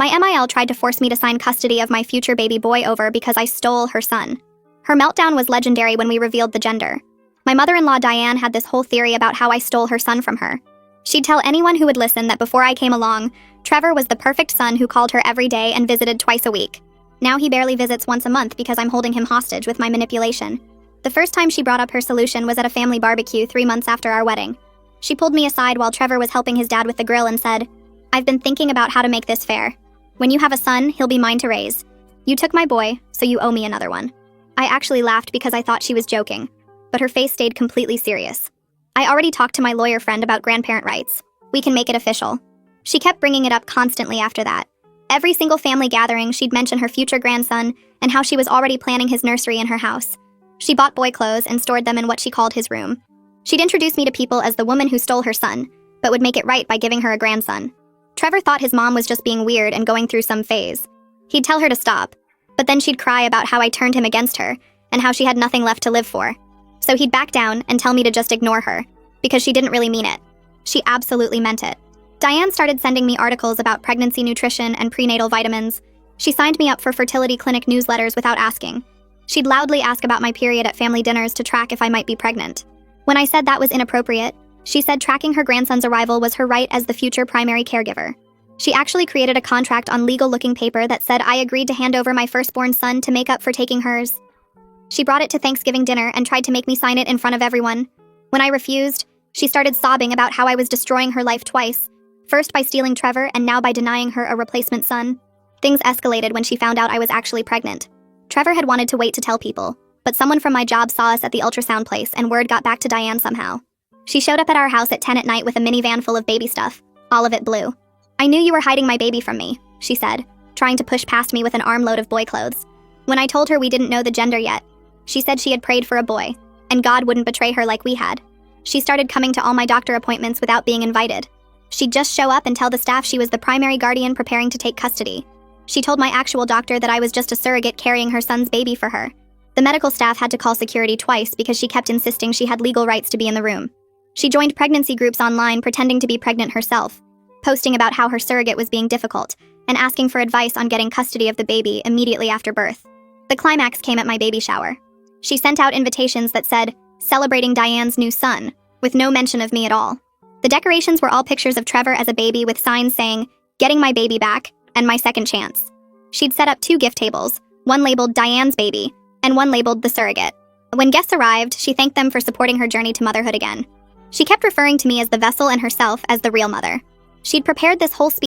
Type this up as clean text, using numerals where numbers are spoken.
My MIL tried to force me to sign custody of my future baby boy over because I stole her son. Her meltdown was legendary when we revealed the gender. My mother-in-law Diane had this whole theory about how I stole her son from her. She'd tell anyone who would listen that before I came along, Trevor was the perfect son who called her every day and visited twice a week. Now he barely visits once a month because I'm holding him hostage with my manipulation. The first time she brought up her solution was at a family barbecue 3 months after our wedding. She pulled me aside while Trevor was helping his dad with the grill and said, "I've been thinking about how to make this fair. When you have a son, he'll be mine to raise. You took my boy, so you owe me another one." I actually laughed because I thought she was joking, but her face stayed completely serious. I already talked to my lawyer friend about grandparent rights. We can make it official. She kept bringing it up constantly after that. Every single family gathering, she'd mention her future grandson and how she was already planning his nursery in her house. She bought boy clothes and stored them in what she called his room. She'd introduce me to people as the woman who stole her son, but would make it right by giving her a grandson. Trevor thought his mom was just being weird and going through some phase. He'd tell her to stop, but then she'd cry about how I turned him against her and how she had nothing left to live for. So he'd back down and tell me to just ignore her, because she didn't really mean it. She absolutely meant it. Diane started sending me articles about pregnancy nutrition and prenatal vitamins. She signed me up for fertility clinic newsletters without asking. She'd loudly ask about my period at family dinners to track if I might be pregnant. When I said that was inappropriate, she said tracking her grandson's arrival was her right as the future primary caregiver. She actually created a contract on legal-looking paper that said I agreed to hand over my firstborn son to make up for taking hers. She brought it to Thanksgiving dinner and tried to make me sign it in front of everyone. When I refused, she started sobbing about how I was destroying her life twice, first by stealing Trevor and now by denying her a replacement son. Things escalated when she found out I was actually pregnant. Trevor had wanted to wait to tell people, but someone from my job saw us at the ultrasound place and word got back to Diane somehow. She showed up at our house at 10 at night with a minivan full of baby stuff, all of it blue. "I knew you were hiding my baby from me," she said, trying to push past me with an armload of boy clothes. When I told her we didn't know the gender yet, she said she had prayed for a boy, and God wouldn't betray her like we had. She started coming to all my doctor appointments without being invited. She'd just show up and tell the staff she was the primary guardian preparing to take custody. She told my actual doctor that I was just a surrogate carrying her son's baby for her. The medical staff had to call security twice because she kept insisting she had legal rights to be in the room. She joined pregnancy groups online pretending to be pregnant herself, posting about how her surrogate was being difficult, and asking for advice on getting custody of the baby immediately after birth. The climax came at my baby shower. She sent out invitations that said, "Celebrating Diane's new son," with no mention of me at all. The decorations were all pictures of Trevor as a baby with signs saying, "Getting my baby back," and "My second chance." She'd set up 2 gift tables, one labeled Diane's baby, and one labeled the surrogate. When guests arrived, she thanked them for supporting her journey to motherhood again. She kept referring to me as the vessel and herself as the real mother. She'd prepared this whole speech